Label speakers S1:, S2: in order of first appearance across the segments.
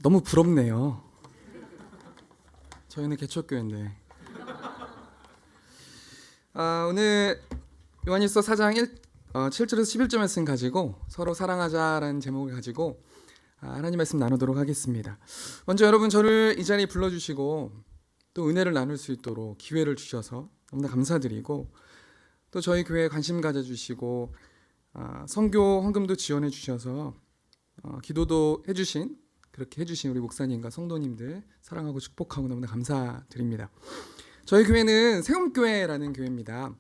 S1: 너무 부럽네요. 저희는 개척교회인데. 오늘 요한일서 4장 7절에서 11절 말씀 가지고 서로 사랑하자라는 제목을 가지고 하나님 말씀 나누도록 하겠습니다. 먼저 여러분, 저를 이 자리에 불러주시고 또 은혜를 나눌 수 있도록 기회를 주셔서 너무나 감사드리고, 또 저희 교회에 관심 가져주시고 선교 헌금도 지원해 주셔서 기도도 해주신, 그렇게 해주신 우리 목사님과 성도님들 사랑하고 축복하고 너무나 감사드립니다. 저희 교회는 세움교회라는 교회입니다.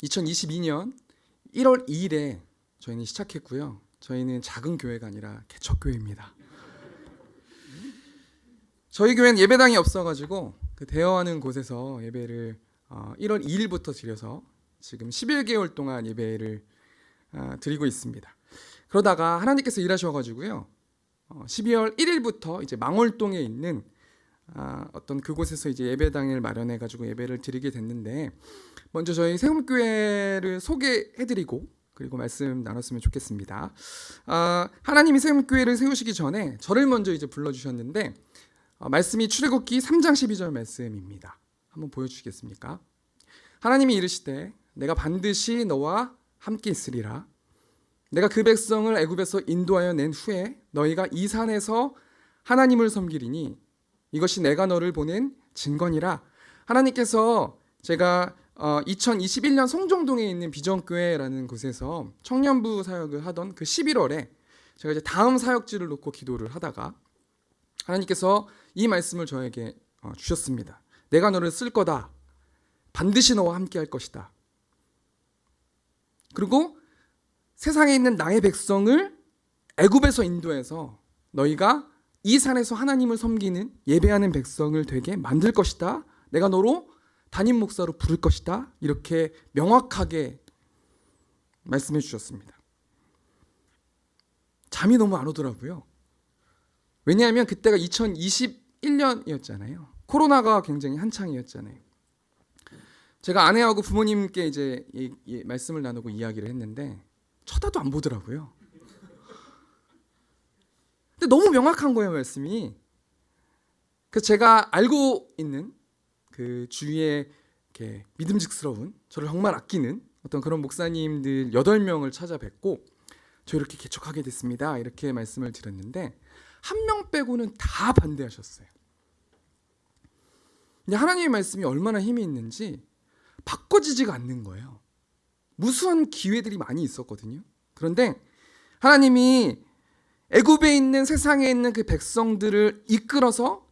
S1: 2022년 1월 2일에 저희는 시작했고요. 저희는 작은 교회가 아니라 개척교회입니다. 저희 교회는 예배당이 없어가지고 그 대여하는 곳에서 예배를 1월 2일부터 드려서 지금 11개월 동안 예배를 드리고 있습니다. 그러다가 하나님께서 일하셔가지고요, 12월 1일부터 이제 망월동에 있는 어떤 그곳에서 이제 예배당을 마련해가지고 예배를 드리게 됐는데, 먼저 저희 세움교회를 소개해드리고 그리고 말씀 나눴으면 좋겠습니다. 하나님이 세움교회를 세우시기 전에 저를 먼저 이제 불러주셨는데, 말씀이 출애굽기 3장 12절 말씀입니다. 한번 보여주시겠습니까? 하나님이 이르시되 내가 반드시 너와 함께 있으리라. 내가 그 백성을 애굽에서 인도하여 낸 후에 너희가 이 산에서 하나님을 섬기리니 이것이 내가 너를 보낸 증거니라. 하나님께서 제가 2021년 송정동에 있는 비전교회라는 곳에서 청년부 사역을 하던 그 11월에 제가 이제 다음 사역지를 놓고 기도를 하다가 하나님께서 이 말씀을 저에게 주셨습니다. 내가 너를 쓸 거다. 반드시 너와 함께 할 것이다. 그리고 세상에 있는 나의 백성을 애굽에서 인도해서 너희가 이 산에서 하나님을 섬기는 예배하는 백성을 되게 만들 것이다. 내가 너로 담임 목사로 부를 것이다. 이렇게 명확하게 말씀해 주셨습니다. 잠이 너무 안 오더라고요. 왜냐하면 그때가 2021년이었잖아요. 코로나가 굉장히 한창이었잖아요. 제가 아내하고 부모님께 이제 말씀을 나누고 이야기를 했는데 쳐다도 안 보더라고요. 근데 너무 명확한 거예요, 말씀이. 그래서 제가 알고 있는 그 주위에 이렇게 믿음직스러운, 저를 정말 아끼는 어떤 그런 목사님들 8명을 찾아뵙고 저 이렇게 개척하게 됐습니다. 이렇게 말씀을 드렸는데 한 명 빼고는 다 반대하셨어요. 근데 하나님의 말씀이 얼마나 힘이 있는지 바꿔지지가 않는 거예요. 무수한 기회들이 많이 있었거든요. 그런데 하나님이 애굽에 있는, 세상에 있는 그 백성들을 이끌어서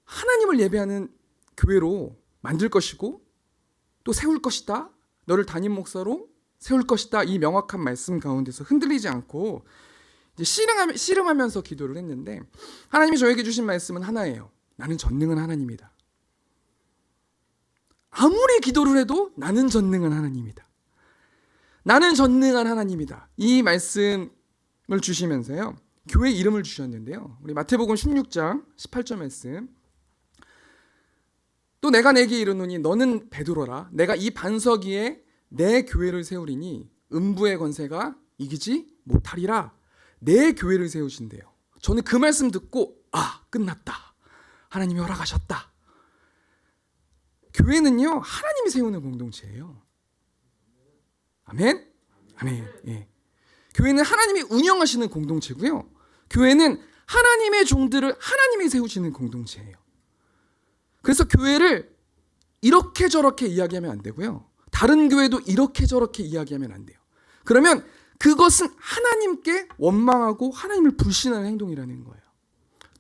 S1: 하나님을 예배하는 교회로 만들 것이고 또 세울 것이다. 너를 담임 목사로 세울 것이다. 이 명확한 말씀 가운데서 흔들리지 않고 이제 씨름하면서 기도를 했는데, 하나님이 저에게 주신 말씀은 하나예요. 나는 전능한 하나님이다. 아무리 기도를 해도 나는 전능한 하나님이다. 나는 전능한 하나님이다. 이 말씀을 주시면서요, 교회 이름을 주셨는데요. 우리 마태복음 16장 18절 말씀. 또 내가 내게 이르노니 너는 베드로라. 내가 이 반석 위에 내 교회를 세우리니 음부의 권세가 이기지 못하리라. 내 교회를 세우신대요. 저는 그 말씀 듣고 끝났다. 하나님이 허락하셨다. 교회는요, 하나님이 세우는 공동체예요. 아멘? 아멘. 예. 교회는 하나님이 운영하시는 공동체고요. 교회는 하나님의 종들을 하나님이 세우시는 공동체예요. 그래서 교회를 이렇게 저렇게 이야기하면 안 되고요. 다른 교회도 이렇게 저렇게 이야기하면 안 돼요. 그러면 그것은 하나님께 원망하고 하나님을 불신하는 행동이라는 거예요.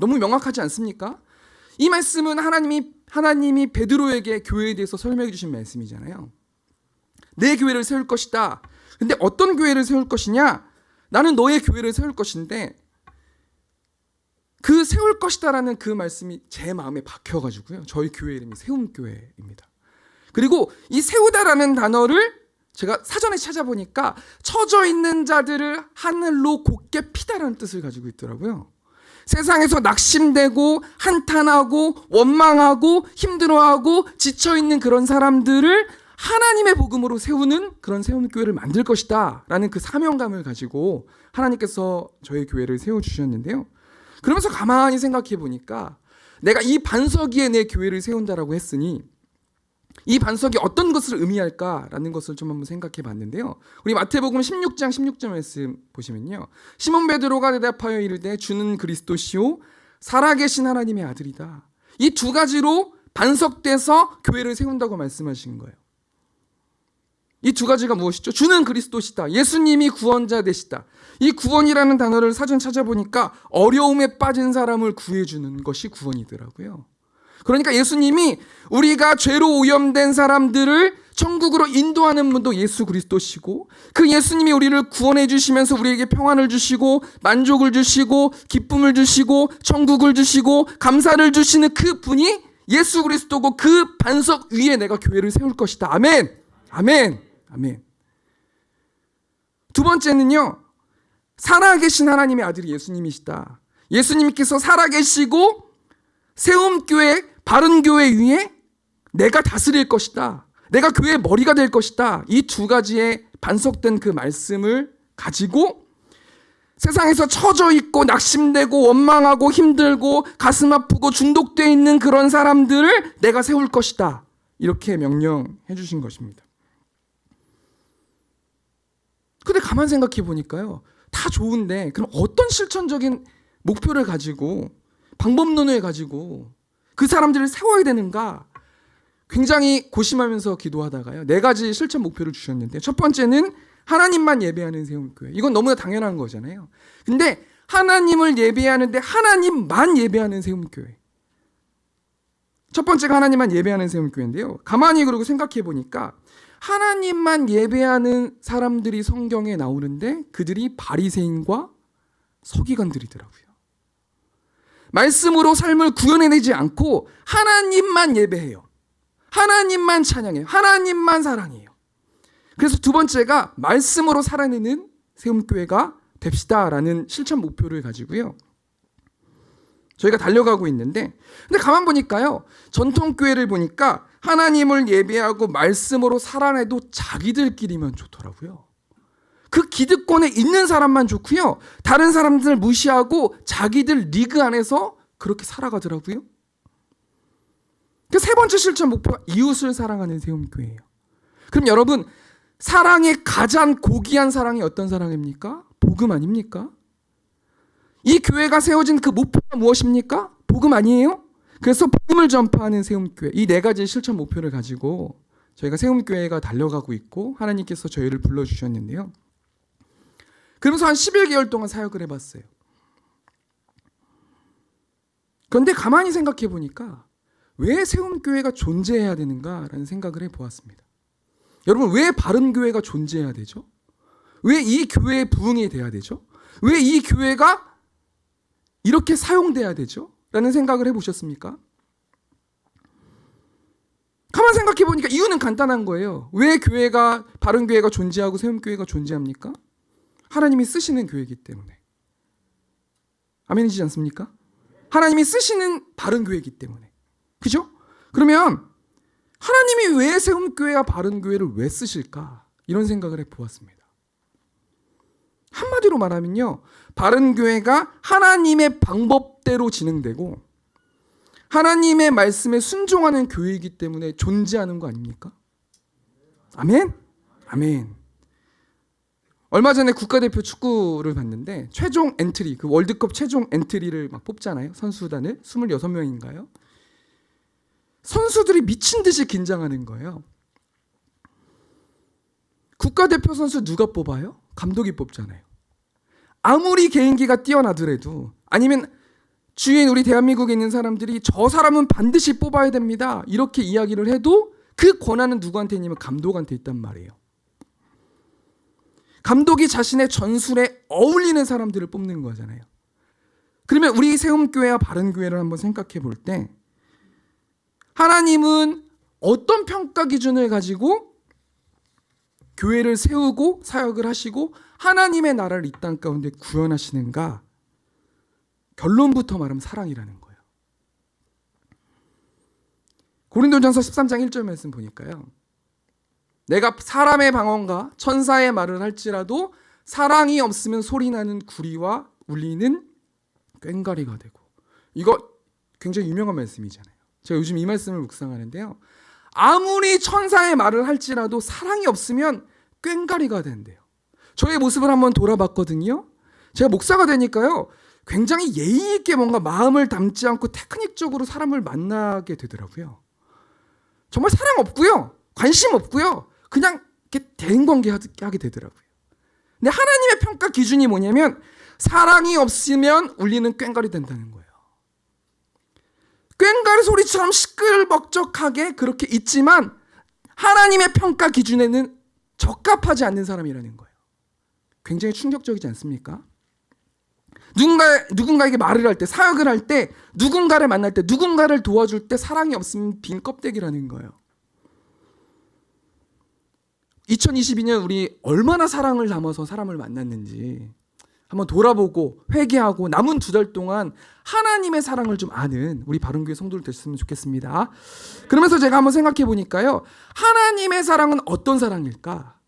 S1: 너무 명확하지 않습니까? 이 말씀은 하나님이 베드로에게 교회에 대해서 설명해 주신 말씀이잖아요. 내 교회를 세울 것이다. 근데 어떤 교회를 세울 것이냐? 나는 너의 교회를 세울 것인데, 그 세울 것이다라는 그 말씀이 제 마음에 박혀가지고요. 저희 교회 이름이 세움교회입니다. 그리고 이 세우다라는 단어를 제가 사전에 찾아보니까 처져 있는 자들을 하늘로 곧게 피다라는 뜻을 가지고 있더라고요. 세상에서 낙심되고 한탄하고 원망하고 힘들어하고 지쳐있는 그런 사람들을 하나님의 복음으로 세우는 그런 세움교회를 만들 것이다 라는 그 사명감을 가지고 하나님께서 저희 교회를 세워주셨는데요. 그러면서 가만히 생각해 보니까 내가 이 반석 위에 내 교회를 세운다라고 했으니 이 반석이 어떤 것을 의미할까라는 것을 좀 한번 생각해 봤는데요. 우리 마태복음 16장 16절 말씀 보시면요. 시몬 베드로가 대답하여 이르되 주는 그리스도시요 살아계신 하나님의 아들이다. 이 두 가지로 반석돼서 교회를 세운다고 말씀하신 거예요. 이 두 가지가 무엇이죠? 주는 그리스도시다. 예수님이 구원자 되시다. 이 구원이라는 단어를 사전 찾아보니까 어려움에 빠진 사람을 구해주는 것이 구원이더라고요. 그러니까 예수님이 우리가 죄로 오염된 사람들을 천국으로 인도하는 분도 예수 그리스도시고 그 예수님이 우리를 구원해 주시면서 우리에게 평안을 주시고 만족을 주시고 기쁨을 주시고 천국을 주시고 감사를 주시는 그 분이 예수 그리스도고 그 반석 위에 내가 교회를 세울 것이다. 아멘. 아멘. 아멘. 두 번째는요. 살아계신 하나님의 아들이 예수님이시다. 예수님께서 살아계시고 세움교회 바른 교회 위에 내가 다스릴 것이다. 내가 교회의 머리가 될 것이다. 이 두 가지의 반석된 그 말씀을 가지고 세상에서 처져 있고 낙심되고 원망하고 힘들고 가슴 아프고 중독되어 있는 그런 사람들을 내가 세울 것이다. 이렇게 명령해 주신 것입니다. 근데 가만 생각해 보니까요. 다 좋은데 그럼 어떤 실천적인 목표를 가지고 방법론을 가지고 그 사람들을 세워야 되는가? 굉장히 고심하면서 기도하다가요. 4가지 실천 목표를 주셨는데 첫 번째는 하나님만 예배하는 세움교회. 이건 너무나 당연한 거잖아요. 근데 하나님을 예배하는데 하나님만 예배하는 세움교회. 첫 번째가 하나님만 예배하는 세움교회인데요. 가만히 그러고 생각해 보니까 하나님만 예배하는 사람들이 성경에 나오는데 그들이 바리새인과 서기관들이더라고요. 말씀으로 삶을 구현해내지 않고 하나님만 예배해요. 하나님만 찬양해요. 하나님만 사랑해요. 그래서 두 번째가 말씀으로 살아내는 세움교회가 됩시다라는 실천 목표를 가지고요. 저희가 달려가고 있는데 근데 가만 보니까요. 전통교회를 보니까 하나님을 예배하고 말씀으로 살아내도 자기들끼리만 좋더라고요. 그 기득권에 있는 사람만 좋고요. 다른 사람들을 무시하고 자기들 리그 안에서 그렇게 살아가더라고요. 그 세 번째 실천 목표가 이웃을 사랑하는 세움교회예요. 그럼 여러분 사랑의 가장 고귀한 사랑이 어떤 사랑입니까? 복음 아닙니까? 이 교회가 세워진 그 목표가 무엇입니까? 복음 아니에요? 그래서 복음을 전파하는 세움교회 이 4가지 실천 목표를 가지고 저희가 세움교회가 달려가고 있고 하나님께서 저희를 불러주셨는데요. 그러면서 한 11개월 동안 사역을 해봤어요. 그런데 가만히 생각해 보니까 왜 세움교회가 존재해야 되는가라는 생각을 해보았습니다. 여러분 왜 바른 교회가 존재해야 되죠? 왜 이 교회에 부흥이 돼야 되죠? 왜 이 교회가 이렇게 사용돼야 되죠? 라는 생각을 해보셨습니까? 가만 생각해 보니까 이유는 간단한 거예요. 왜 교회가 바른 교회가 존재하고 세움교회가 존재합니까? 하나님이 쓰시는 교회이기 때문에. 아멘이지 않습니까? 하나님이 쓰시는 바른 교회이기 때문에. 그죠? 그러면 하나님이 왜 세움교회와 바른 교회를 왜 쓰실까? 이런 생각을 해보았습니다. 한마디로 말하면요. 바른 교회가 하나님의 방법대로 진행되고 하나님의 말씀에 순종하는 교회이기 때문에 존재하는 거 아닙니까? 아멘? 아멘. 얼마 전에 국가대표 축구를 봤는데 최종 엔트리, 그 월드컵 최종 엔트리를 막 뽑잖아요. 선수단을 26명인가요? 선수들이 미친 듯이 긴장하는 거예요. 국가대표 선수 누가 뽑아요? 감독이 뽑잖아요. 아무리 개인기가 뛰어나더라도 아니면 주위에 우리 대한민국에 있는 사람들이 저 사람은 반드시 뽑아야 됩니다. 이렇게 이야기를 해도 그 권한은 누구한테 있냐면 감독한테 있단 말이에요. 감독이 자신의 전술에 어울리는 사람들을 뽑는 거잖아요. 그러면 우리 세움교회와 바른교회를 한번 생각해 볼 때 하나님은 어떤 평가 기준을 가지고 교회를 세우고 사역을 하시고 하나님의 나라를 이 땅 가운데 구현하시는가? 결론부터 말하면 사랑이라는 거예요. 고린도전서 13장 1절 말씀 보니까요. 내가 사람의 방언과 천사의 말을 할지라도 사랑이 없으면 소리나는 구리와 울리는 꽹과리가 되고. 이거 굉장히 유명한 말씀이잖아요. 제가 요즘 이 말씀을 묵상하는데요. 아무리 천사의 말을 할지라도 사랑이 없으면 꽹과리가 된대요. 저의 모습을 한번 돌아봤거든요. 제가 목사가 되니까요. 굉장히 예의 있게 뭔가 마음을 담지 않고 테크닉적으로 사람을 만나게 되더라고요. 정말 사랑 없고요. 관심 없고요. 그냥 이렇게 대인관계 하게 되더라고요. 근데 하나님의 평가 기준이 뭐냐면 사랑이 없으면 울리는 꽹과리 된다는 거예요. 꽹과리 소리처럼 시끌벅적하게 그렇게 있지만 하나님의 평가 기준에는 적합하지 않는 사람이라는 거예요. 굉장히 충격적이지 않습니까? 누군가에게 말을 할 때, 사역을 할 때, 누군가를 만날 때, 누군가를 도와줄 때 사랑이 없으면 빈 껍데기라는 거예요. 2022년 우리 얼마나 사랑을 담아서 사람을 만났는지 한번 돌아보고 회개하고 남은 2달 동안 하나님의 사랑을 좀 아는 우리 바른교회 성도들 됐으면 좋겠습니다. 그러면서 제가 한번 생각해 보니까요. 하나님의 사랑은 어떤 사랑일까?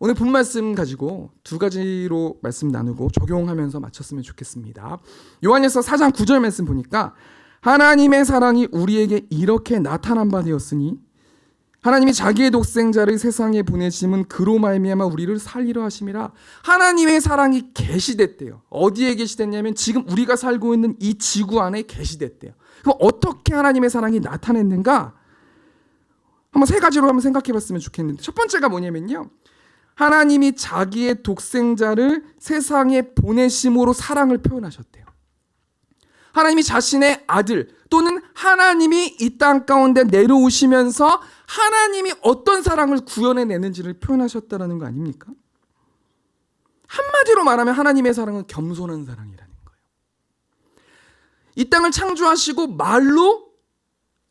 S1: 오늘 본 말씀 가지고 2가지로 말씀 나누고 적용하면서 마쳤으면 좋겠습니다. 요한일서 4장 9절 말씀 보니까 하나님의 사랑이 우리에게 이렇게 나타난 바 되었으니 하나님이 자기의 독생자를 세상에 보내심은 그로 말미암아 우리를 살리려 하심이라. 하나님의 사랑이 계시됐대요. 어디에 계시됐냐면 지금 우리가 살고 있는 이 지구 안에 계시됐대요. 그럼 어떻게 하나님의 사랑이 나타냈는가? 한번 3가지로 한번 생각해 봤으면 좋겠는데, 첫 번째가 뭐냐면요. 하나님이 자기의 독생자를 세상에 보내심으로 사랑을 표현하셨대요. 하나님이 자신의 아들 또는 하나님이 이 땅 가운데 내려오시면서 하나님이 어떤 사랑을 구현해내는지를 표현하셨다는 거 아닙니까? 한마디로 말하면 하나님의 사랑은 겸손한 사랑이라는 거예요. 이 땅을 창조하시고 말로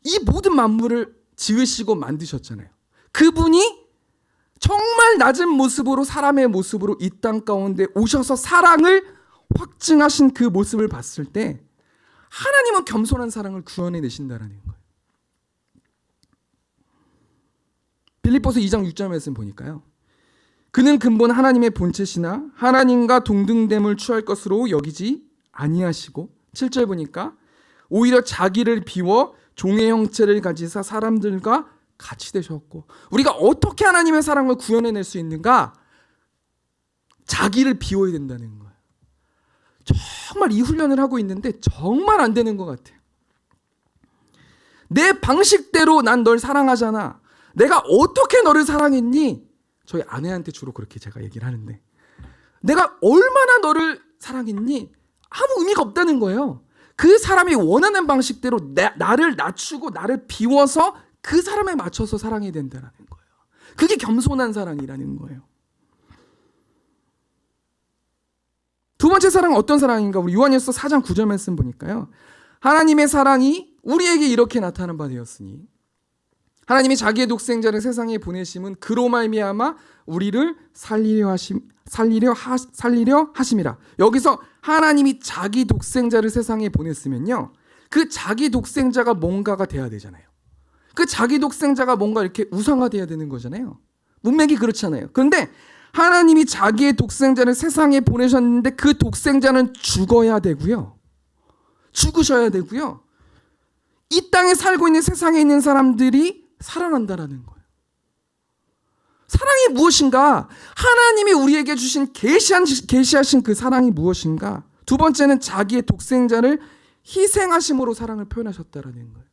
S1: 이 모든 만물을 지으시고 만드셨잖아요. 그분이 정말 낮은 모습으로 사람의 모습으로 이 땅 가운데 오셔서 사랑을 확증하신 그 모습을 봤을 때 하나님은 겸손한 사랑을 구현해내신다는 거예요. 빌립보서 2장 6절 말씀 보니까요. 그는 근본 하나님의 본체시나 하나님과 동등됨을 취할 것으로 여기지 아니하시고, 7절 보니까 오히려 자기를 비워 종의 형체를 가지사 사람들과 같이 되셨고. 우리가 어떻게 하나님의 사랑을 구현해낼 수 있는가? 자기를 비워야 된다는 거예요. 정말 이 훈련을 하고 있는데 정말 안 되는 것 같아요. 내 방식대로 난 널 사랑하잖아. 내가 어떻게 너를 사랑했니? 저희 아내한테 주로 그렇게 제가 얘기를 하는데, 내가 얼마나 너를 사랑했니? 아무 의미가 없다는 거예요. 그 사람이 원하는 방식대로 나를 낮추고 나를 비워서 그 사람에 맞춰서 사랑해야 된다는 거예요. 그게 겸손한 사랑이라는 거예요. 2번째 사랑은 어떤 사랑인가? 우리 요한일서 4장 9절 말씀 보니까요. 하나님의 사랑이 우리에게 이렇게 나타난 바 되었으니 하나님이 자기의 독생자를 세상에 보내심은 그로 말미암아 우리를 살리려 하심이라. 여기서 하나님이 자기 독생자를 세상에 보냈으면요, 그 자기 독생자가 뭔가가 돼야 되잖아요. 그 자기 독생자가 뭔가 이렇게 우상화돼야 되는 거잖아요. 문맥이 그렇잖아요. 그런데 하나님이 자기의 독생자를 세상에 보내셨는데 그 독생자는 죽어야 되고요. 죽으셔야 되고요. 이 땅에 살고 있는 세상에 있는 사람들이 살아난다라는 거예요. 사랑이 무엇인가? 하나님이 우리에게 주신 계시하신 그 사랑이 무엇인가? 2번째는 자기의 독생자를 희생하심으로 사랑을 표현하셨다라는 거예요.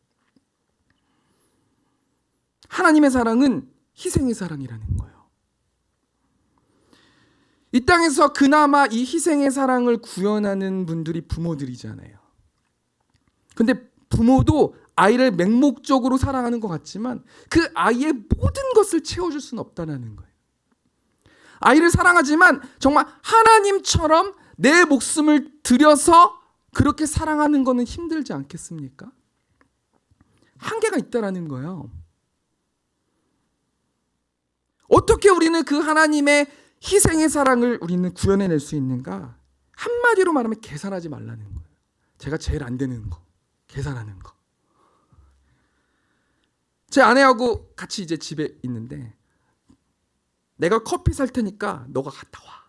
S1: 하나님의 사랑은 희생의 사랑이라는 거예요. 이 땅에서 그나마 이 희생의 사랑을 구현하는 분들이 부모들이잖아요. 근데 부모도 아이를 맹목적으로 사랑하는 것 같지만 그 아이의 모든 것을 채워줄 수는 없다는 거예요. 아이를 사랑하지만 정말 하나님처럼 내 목숨을 들여서 그렇게 사랑하는 것은 힘들지 않겠습니까? 한계가 있다라는 거예요. 어떻게 우리는 그 하나님의 희생의 사랑을 우리는 구현해낼 수 있는가? 한마디로 말하면 계산하지 말라는 거예요. 제가 제일 안 되는 거, 계산하는 거. 제 아내하고 같이 이제 집에 있는데 내가 커피 살 테니까 너가 갔다 와.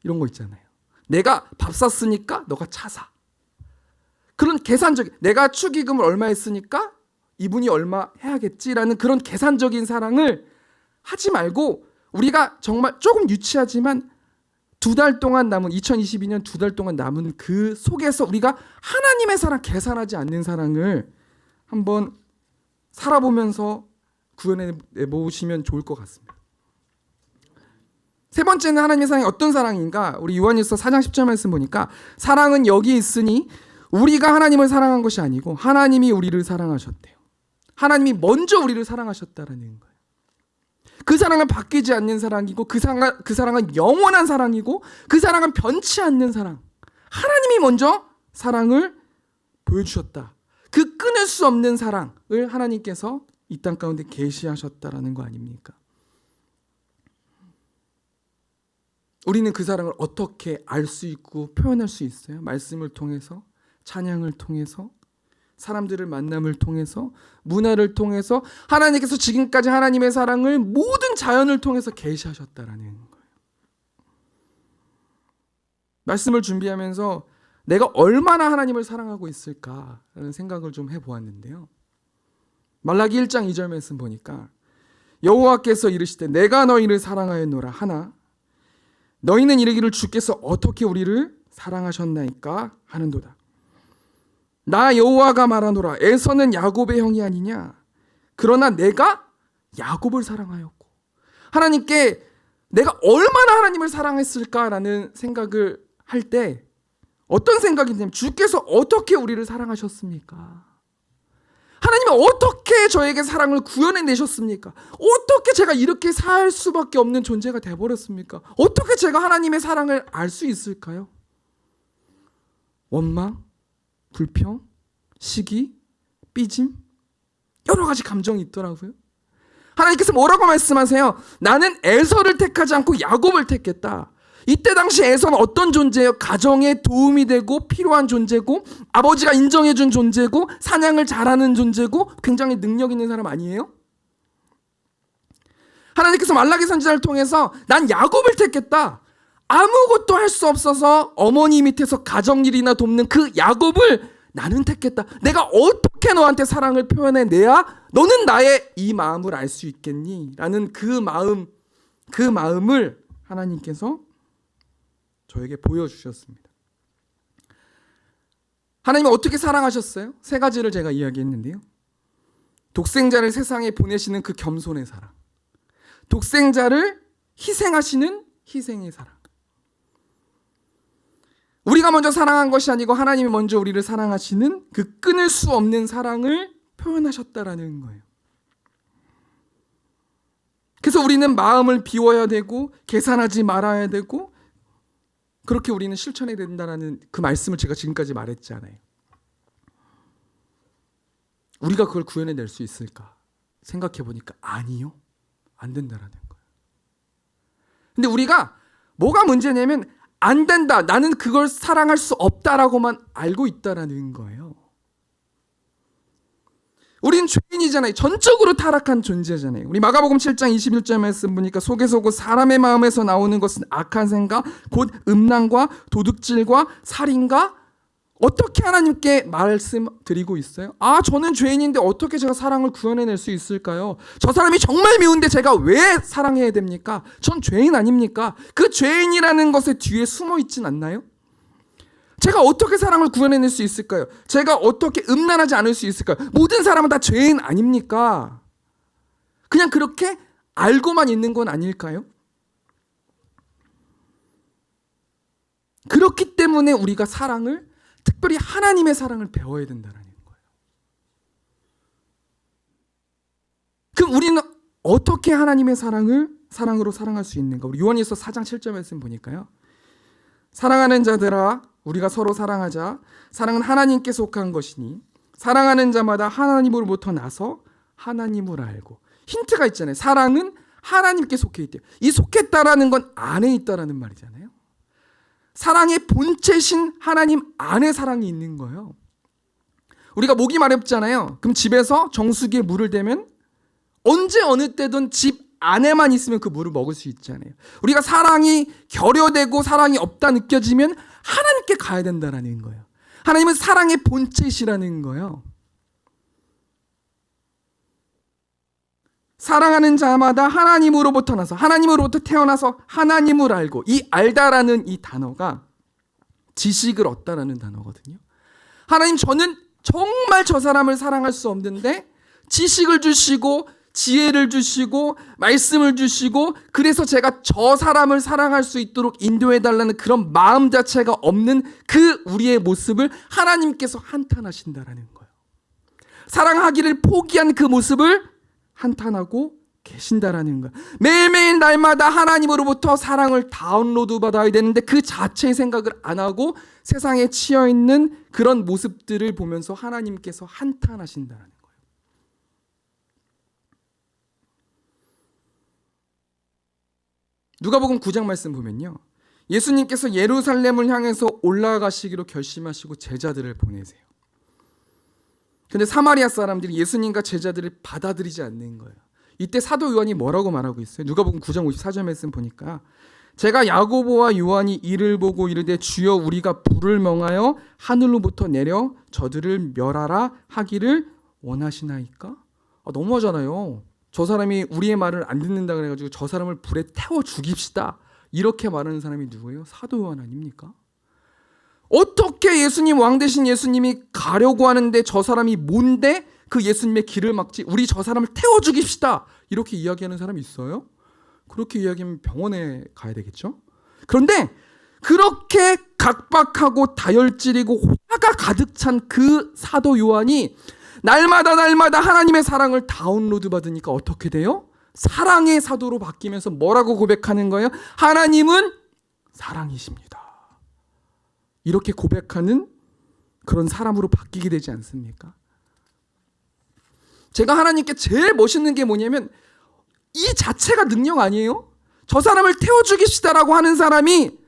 S1: 이런 거 있잖아요. 내가 밥 샀으니까 너가 차 사. 그런 계산적인, 내가 축의금을 얼마 했으니까 이분이 얼마 해야겠지라는 그런 계산적인 사랑을 하지 말고, 우리가 정말 조금 유치하지만 2달 동안 남은 2022년 2달 동안 남은 그 속에서 우리가 하나님의 사랑, 계산하지 않는 사랑을 한번 살아보면서 구현해 보시면 좋을 것 같습니다. 세 번째는 하나님의 사랑이 어떤 사랑인가? 우리 요한일서 4장 10절 말씀 보니까 사랑은 여기 있으니 우리가 하나님을 사랑한 것이 아니고 하나님이 우리를 사랑하셨대요. 하나님이 먼저 우리를 사랑하셨다라는 거예요. 그 사랑은 바뀌지 않는 사랑이고 그 사랑은 영원한 사랑이고 그 사랑은 변치 않는 사랑. 하나님이 먼저 사랑을 보여주셨다. 그 끊을 수 없는 사랑을 하나님께서 이 땅 가운데 계시하셨다라는 거 아닙니까? 우리는 그 사랑을 어떻게 알 수 있고 표현할 수 있어요? 말씀을 통해서, 찬양을 통해서, 사람들을 만남을 통해서, 문화를 통해서, 하나님께서 지금까지 하나님의 사랑을 모든 자연을 통해서 계시하셨다라는 거예요. 말씀을 준비하면서 내가 얼마나 하나님을 사랑하고 있을까라는 생각을 좀 해보았는데요. 말라기 1장 2절 말씀 보니까 여호와께서 이르시되 내가 너희를 사랑하였노라 하나 너희는 이르기를 주께서 어떻게 우리를 사랑하셨나이까 하는도다. 나 여호와가 말하노라 에서는 야곱의 형이 아니냐 그러나 내가 야곱을 사랑하였고. 하나님께 내가 얼마나 하나님을 사랑했을까라는 생각을 할 때 어떤 생각이 드냐면 주께서 어떻게 우리를 사랑하셨습니까? 하나님이 어떻게 저에게 사랑을 구현해내셨습니까? 어떻게 제가 이렇게 살 수밖에 없는 존재가 돼버렸습니까? 어떻게 제가 하나님의 사랑을 알 수 있을까요? 원망, 불평, 시기, 삐짐, 여러 가지 감정이 있더라고요. 하나님께서 뭐라고 말씀하세요? 나는 에서를 택하지 않고 야곱을 택했다. 이때 당시 에서는 어떤 존재예요? 가정에 도움이 되고 필요한 존재고 아버지가 인정해준 존재고 사냥을 잘하는 존재고 굉장히 능력 있는 사람 아니에요? 하나님께서 말라기 선지자를 통해서 난 야곱을 택했다. 아무것도 할 수 없어서 어머니 밑에서 가정일이나 돕는 그 야곱을 나는 택했다. 내가 어떻게 너한테 사랑을 표현해내야 너는 나의 이 마음을 알 수 있겠니? 라는 그 마음을 하나님께서 저에게 보여주셨습니다. 하나님이 어떻게 사랑하셨어요? 세 가지를 제가 이야기했는데요. 독생자를 세상에 보내시는 그 겸손의 사랑, 독생자를 희생하시는 희생의 사랑. 우리가 먼저 사랑한 것이 아니고 하나님이 먼저 우리를 사랑하시는 그 끊을 수 없는 사랑을 표현하셨다라는 거예요. 그래서 우리는 마음을 비워야 되고 계산하지 말아야 되고 그렇게 우리는 실천해야 된다는 그 말씀을 제가 지금까지 말했잖아요. 우리가 그걸 구현해낼 수 있을까? 생각해 보니까 아니요. 안 된다라는 거예요. 근데 우리가 뭐가 문제냐면 안 된다. 나는 그걸 사랑할 수 없다라고만 알고 있다라는 거예요. 우린 죄인이잖아요. 전적으로 타락한 존재잖아요. 우리 마가복음 7장 21절 말씀 보니까 속에서 곧 사람의 마음에서 나오는 것은 악한 생각, 곧 음란과 도둑질과 살인과 어떻게 하나님께 말씀드리고 있어요? 아, 저는 죄인인데 어떻게 제가 사랑을 구현해낼 수 있을까요? 저 사람이 정말 미운데 제가 왜 사랑해야 됩니까? 전 죄인 아닙니까? 그 죄인이라는 것에 뒤에 숨어 있진 않나요? 제가 어떻게 사랑을 구현해낼 수 있을까요? 제가 어떻게 음란하지 않을 수 있을까요? 모든 사람은 다 죄인 아닙니까? 그냥 그렇게 알고만 있는 건 아닐까요? 그렇기 때문에 우리가 사랑을, 특별히 하나님의 사랑을 배워야 된다는 거예요. 그럼 우리는 어떻게 하나님의 사랑으로 사랑할 수 있는가? 우리 요한일서 4장 7절 말씀 보니까요. 사랑하는 자들아 우리가 서로 사랑하자. 사랑은 하나님께 속한 것이니 사랑하는 자마다 하나님으로부터 나서 하나님을 알고. 힌트가 있잖아요. 사랑은 하나님께 속해 있대요. 이 속했다라는 건 안에 있다라는 말이잖아요. 사랑의 본체신 하나님 안에 사랑이 있는 거예요. 우리가 목이 마렵잖아요. 그럼 집에서 정수기에 물을 대면 언제 어느 때든 집 안에만 있으면 그 물을 먹을 수 있잖아요. 우리가 사랑이 결여되고 사랑이 없다 느껴지면 하나님께 가야 된다는 거예요. 하나님은 사랑의 본체시라는 거예요. 사랑하는 자마다 하나님으로부터 태어나서 하나님을 알고, 이 알다라는 이 단어가 지식을 얻다라는 단어거든요. 하나님, 저는 정말 저 사람을 사랑할 수 없는데 지식을 주시고 지혜를 주시고 말씀을 주시고, 그래서 제가 저 사람을 사랑할 수 있도록 인도해달라는 그런 마음 자체가 없는 그 우리의 모습을 하나님께서 한탄하신다라는 거예요. 사랑하기를 포기한 그 모습을 한탄하고 계신다라는 거예요. 매일매일 날마다 하나님으로부터 사랑을 다운로드 받아야 되는데 그 자체의 생각을 안 하고 세상에 치여있는 그런 모습들을 보면서 하나님께서 한탄하신다라는 거예요. 누가복음 9장 말씀 보면요, 예수님께서 예루살렘을 향해서 올라가시기로 결심하시고 제자들을 보내세요. 근데 사마리아 사람들이 예수님과 제자들을 받아들이지 않는 거예요. 이때 사도 요한이 뭐라고 말하고 있어요? 누가복음 9장 54절 말씀 보니까, 제가 야고보와 요한이 이를 보고 이르되 주여 우리가 불을 명하여 하늘로부터 내려 저들을 멸하라 하기를 원하시나이까? 너무하잖아요. 저 사람이 우리의 말을 안 듣는다 그래가지고 저 사람을 불에 태워 죽입시다, 이렇게 말하는 사람이 누구예요? 사도 요한 아닙니까? 어떻게 예수님, 왕 되신 예수님이 가려고 하는데 저 사람이 뭔데 그 예수님의 길을 막지, 우리 저 사람을 태워 죽입시다, 이렇게 이야기하는 사람이 있어요? 그렇게 이야기하면 병원에 가야 되겠죠? 그런데 그렇게 각박하고 다혈질이고 화가 가득 찬 그 사도 요한이 날마다 하나님의 사랑을 다운로드 받으니까 어떻게 돼요? 사랑의 사도로 바뀌면서 뭐라고 고백하는 거예요? 하나님은 사랑이십니다. 이렇게 고백하는 그런 사람으로 바뀌게 되지 않습니까? 제가 하나님께 제일 멋있는 게 뭐냐면 이 자체가 능력 아니에요? 저 사람을 태워 죽입시다라고 하는 사람이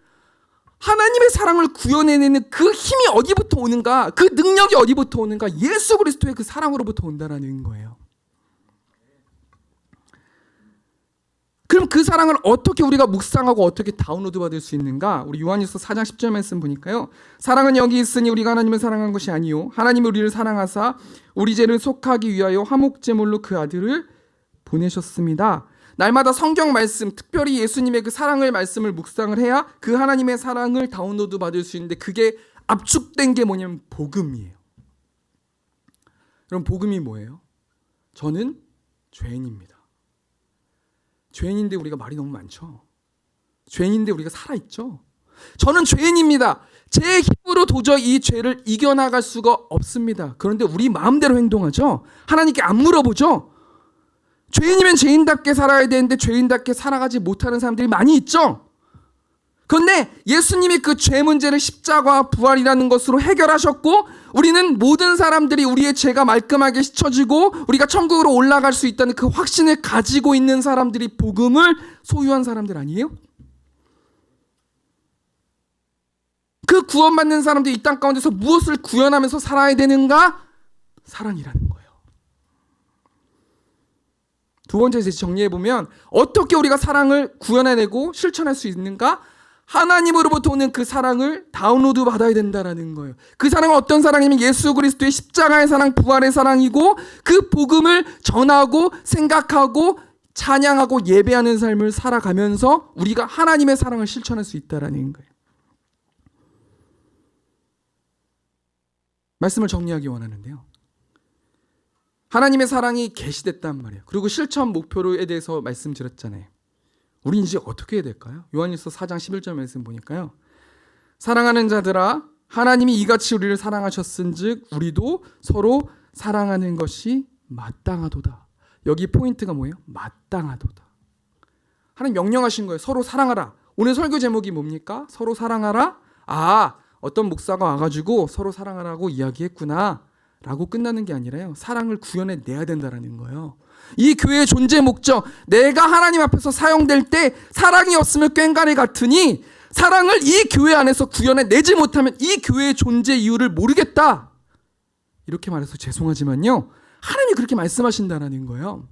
S1: 하나님의 사랑을 구현해내는 그 힘이 어디부터 오는가, 그 능력이 어디부터 오는가, 예수 그리스도의 그 사랑으로부터 온다라는 거예요. 그럼 그 사랑을 어떻게 우리가 묵상하고 어떻게 다운로드 받을 수 있는가? 우리 요한일서 4장 10절 말씀 보니까요, 사랑은 여기 있으니 우리가 하나님을 사랑한 것이 아니요 하나님이 우리를 사랑하사 우리 죄를 속하기 위하여 화목제물로 그 아들을 보내셨습니다. 날마다 성경 말씀, 특별히 예수님의 그 사랑을 말씀을 묵상을 해야 그 하나님의 사랑을 다운로드 받을 수 있는데, 그게 압축된 게 뭐냐면 복음이에요. 그럼 복음이 뭐예요? 저는 죄인입니다. 죄인인데 우리가 말이 너무 많죠. 죄인인데 우리가 살아있죠. 저는 죄인입니다. 제 힘으로 도저히 이 죄를 이겨나갈 수가 없습니다. 그런데 우리 마음대로 행동하죠. 하나님께 안 물어보죠. 죄인이면 죄인답게 살아야 되는데 죄인답게 살아가지 못하는 사람들이 많이 있죠. 그런데 예수님이 그 죄 문제를 십자가와 부활이라는 것으로 해결하셨고, 우리는 모든 사람들이 우리의 죄가 말끔하게 씻어지고 우리가 천국으로 올라갈 수 있다는 그 확신을 가지고 있는 사람들이 복음을 소유한 사람들 아니에요? 그 구원받는 사람들이 이 땅 가운데서 무엇을 구현하면서 살아야 되는가? 사랑이라는 거예요. 두 번째 정리해보면 어떻게 우리가 사랑을 구현해내고 실천할 수 있는가? 하나님으로부터 오는 그 사랑을 다운로드 받아야 된다는 거예요. 그 사랑은 어떤 사랑이면 예수 그리스도의 십자가의 사랑, 부활의 사랑이고, 그 복음을 전하고 생각하고 찬양하고 예배하는 삶을 살아가면서 우리가 하나님의 사랑을 실천할 수 있다는 거예요. 말씀을 정리하기 원하는데요, 하나님의 사랑이 계시됐단 말이에요. 그리고 실천 목표에 대해서 말씀드렸잖아요. 우리 이제 어떻게 해야 될까요? 요한일서 4장 11절 말씀 보니까요, 사랑하는 자들아 하나님이 이같이 우리를 사랑하셨은즉 우리도 서로 사랑하는 것이 마땅하도다. 여기 포인트가 뭐예요? 마땅하도다. 하나님 명령하신 거예요. 서로 사랑하라. 오늘 설교 제목이 뭡니까? 서로 사랑하라. 어떤 목사가 와가지고 서로 사랑하라고 이야기했구나 라고 끝나는 게 아니라요, 사랑을 구현해 내야 된다는 거예요. 이 교회의 존재 목적, 내가 하나님 앞에서 사용될 때 사랑이 없으면 꽹과리 같으니 사랑을 이 교회 안에서 구현해내지 못하면 이 교회의 존재 이유를 모르겠다. 이렇게 말해서 죄송하지만요, 하나님이 그렇게 말씀하신다는 거예요.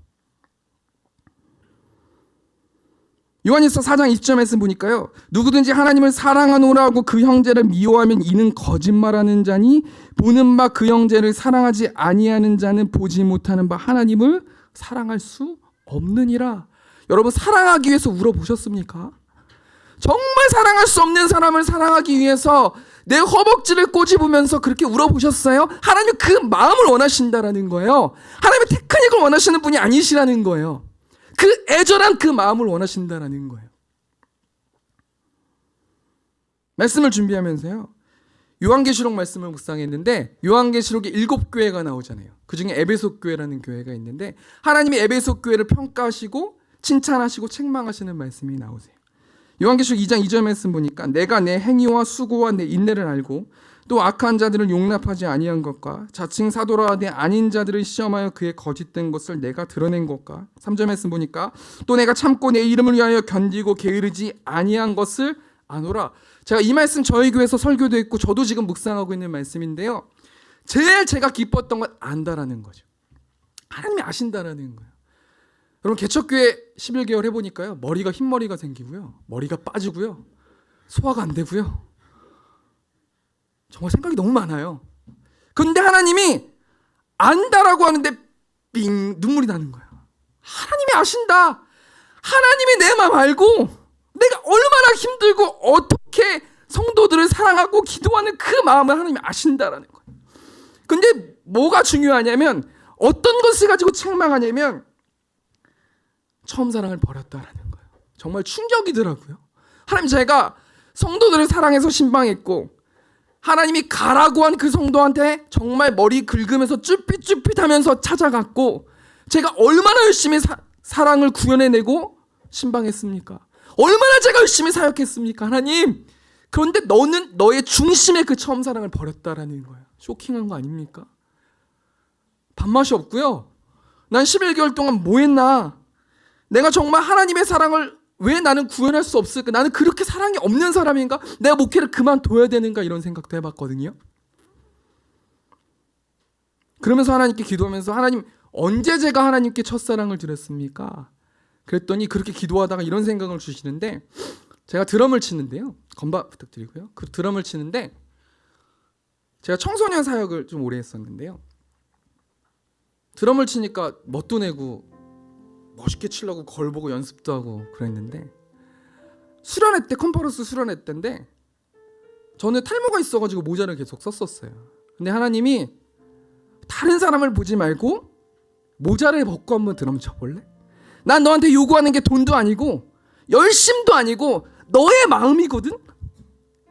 S1: 요한일서 4장 20절 말씀 보니까요, 누구든지 하나님을 사랑하노라 하고 그 형제를 미워하면 이는 거짓말하는 자니 보는 바 그 형제를 사랑하지 아니하는 자는 보지 못하는 바 하나님을 사랑할 수 없느니라. 여러분, 사랑하기 위해서 울어보셨습니까? 정말 사랑할 수 없는 사람을 사랑하기 위해서 내 허벅지를 꼬집으면서 그렇게 울어보셨어요? 하나님 그 마음을 원하신다라는 거예요. 하나님의 테크닉을 원하시는 분이 아니시라는 거예요. 그 애절한 그 마음을 원하신다라는 거예요. 말씀을 준비하면서요, 요한계시록 말씀을 묵상했는데 요한계시록에 7교회가 나오잖아요. 그 중에 에베소 교회라는 교회가 있는데 하나님이 에베소 교회를 평가하시고 칭찬하시고 책망하시는 말씀이 나오세요. 요한계시록 2장 2절 말씀 보니까 내가 내 행위와 수고와 내 인내를 알고 또 악한 자들을 용납하지 아니한 것과 자칭 사도라 하되 아닌 자들을 시험하여 그의 거짓된 것을 내가 드러낸 것과 3절 말씀 보니까 또 내가 참고 내 이름을 위하여 견디고 게으르지 아니한 것을 아노라. 제가 이 말씀 저희 교회에서 설교도 했고 저도 지금 묵상하고 있는 말씀인데요, 제일 제가 기뻤던 건 안다라는 거죠. 하나님이 아신다라는 거예요. 여러분, 개척교회 11개월 해보니까요, 머리가 흰머리가 생기고요, 머리가 빠지고요, 소화가 안 되고요, 정말 생각이 너무 많아요. 근데 하나님이 안다라고 하는데 삥 눈물이 나는 거예요. 하나님이 아신다. 하나님이 내 마음 알고 내가 얼마나 힘들고 어떻게 성도들을 사랑하고 기도하는 그 마음을 하나님이 아신다라는 거예요. 근데 뭐가 중요하냐면, 어떤 것을 가지고 책망하냐면 처음 사랑을 버렸다라는 거예요. 정말 충격이더라고요. 하나님, 제가 성도들을 사랑해서 신방했고 하나님이 가라고 한 그 성도한테 정말 머리 긁으면서 쭈삣쭈삣하면서 찾아갔고 제가 얼마나 열심히 사랑을 구현해내고 신방했습니까? 얼마나 제가 열심히 사역했습니까? 하나님, 그런데 너는 너의 중심의 그 처음 사랑을 버렸다라는 거예요. 쇼킹한 거 아닙니까? 밥맛이 없고요, 난 11개월 동안 뭐 했나? 내가 정말 하나님의 사랑을 왜 나는 구현할 수 없을까? 나는 그렇게 사랑이 없는 사람인가? 내가 목회를 그만둬야 되는가? 이런 생각도 해봤거든요. 그러면서 하나님께 기도하면서, 하나님, 언제 제가 하나님께 첫사랑을 드렸습니까? 그랬더니 그렇게 기도하다가 이런 생각을 주시는데, 제가 드럼을 치는데요, 건반 부탁드리고요, 그 드럼을 치는데 제가 청소년 사역을 좀 오래 했었는데요, 드럼을 치니까 멋도 내고 멋있게 치려고 거울 보고 연습도 하고 그랬는데, 수련회 때, 컨퍼런스 수련회 때인데 저는 탈모가 있어가지고 모자를 계속 썼었어요. 근데 하나님이 다른 사람을 보지 말고 모자를 벗고 한번 드럼 쳐볼래? 난 너한테 요구하는 게 돈도 아니고 열심도 아니고 너의 마음이거든?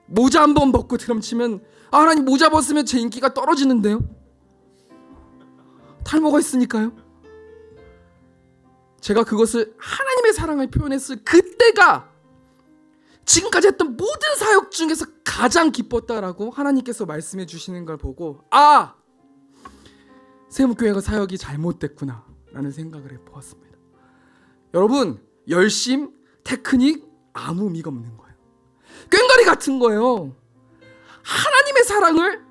S1: 모자 한번 벗고 드럼 치면, 아, 하나님, 모자 벗으면 제 인기가 떨어지는데요? 탈모가 있으니까요. 제가 그것을 하나님의 사랑을 표현했을 그때가 지금까지 했던 모든 사역 중에서 가장 기뻤다라고 하나님께서 말씀해 주시는 걸 보고, 아, 세무교회가 사역이 잘못됐구나 라는 생각을 해보았습니다. 여러분, 열심, 테크닉 아무 의미가 없는 거예요. 꽹과리 같은 거예요. 하나님의 사랑을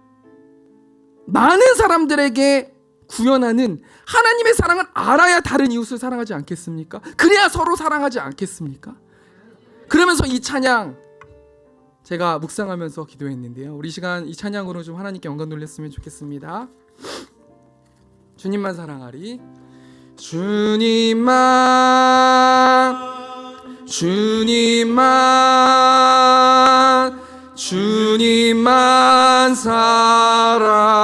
S1: 많은 사람들에게 구현하는 하나님의 사랑을 알아야 다른 이웃을 사랑하지 않겠습니까? 그래야 서로 사랑하지 않겠습니까? 그러면서 이 찬양 제가 묵상하면서 기도했는데요, 우리 시간 이 찬양으로 좀 하나님께 영광 돌렸으면 좋겠습니다. 주님만 사랑하리. 주님만 사랑하리.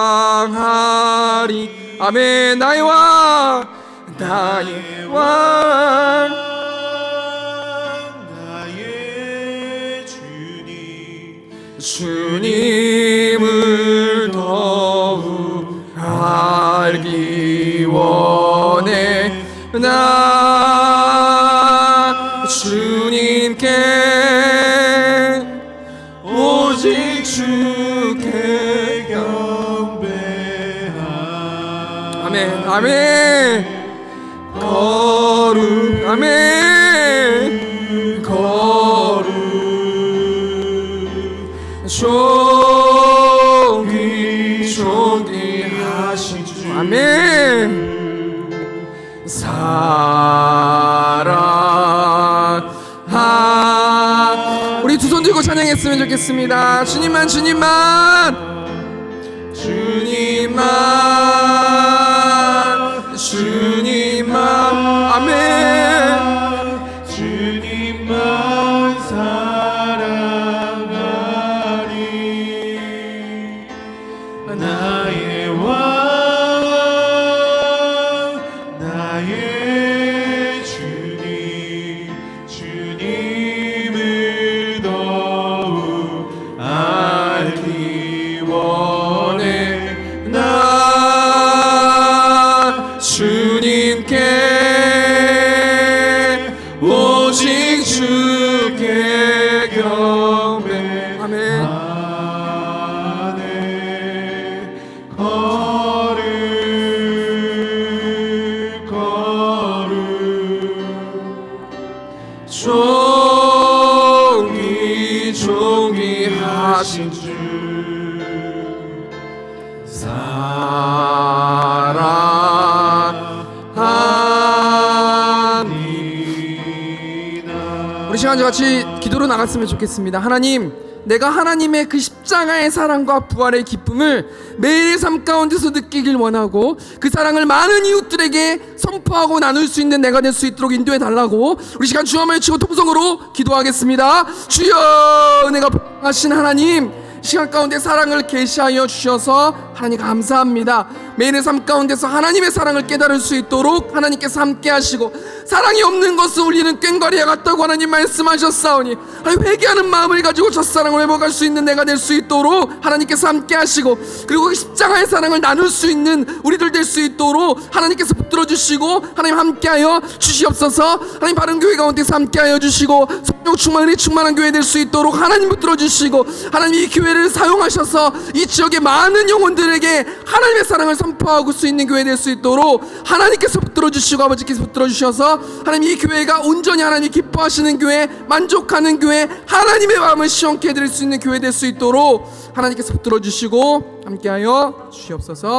S1: 아멘. 나의 왕, 나의 주님을 더욱 알기 원해. 나 주님께 오직 주께 경배하리. 아멘. 아멘. 아멘. 기도했으면 좋겠습니다. 주님만 주님만 주님만 주님만 아멘.
S2: 주님만 사랑하리. 나의 왕 나의 주님 주님을 더욱 알기 원해.
S1: 나 주님께 오직 주께 경배. 아멘.
S2: 안에 거룩
S1: 종이 하신 주 사랑하니나. 우리 시간 같이 기도로 나갔으면 좋겠습니다. 하나님, 내가 하나님의 그 십자가의 사랑과 부활의 기쁨을 매일의 삶 가운데서 느끼길 원하고 그 사랑을 많은 이웃들에게 선포하고 나눌 수 있는 내가 될 수 있도록 인도해 달라고 우리 시간 주여 외치고 통성으로 기도하겠습니다. 주여, 은혜가 하신 하나님, 시간 가운데 사랑을 계시하여 주셔서 하나님 감사합니다. 매일의 삶 가운데서 하나님의 사랑을 깨달을 수 있도록 하나님께서 함께 하시고, 사랑이 없는 것은 우리는 꽹과리와 같다고 하나님 말씀하셨사오니 하나님 회개하는 마음을 가지고 첫사랑을 회복할 수 있는 내가 될 수 있도록 하나님께서 함께 하시고, 그리고 그 십자가의 사랑을 나눌 수 있는 우리들 될 수 있도록 하나님께서 붙들어 주시고 하나님 함께하여 주시옵소서. 하나님 바른 교회 가운데서 함께하여 주시고 성령 충만 은혜 충만한 교회 될 수 있도록 하나님 붙들어 주시고, 하나님 이 교회를 사용하셔서 이 지역의 많은 영혼들에게 하나님의 사랑을 선포하고 수 있는 교회 될 수 있도록 하나님께서 붙들어 주시고 아버지께서 붙들어 주셔서 하나님 이 교회가 온전히 하나님이 기뻐하시는 교회, 만족하는 교회, 하나님의 마음을 시원케 해드릴 수 있는 교회 될 수 있도록 하나님께서 붙들어 주시고 함께하여 주시옵소서.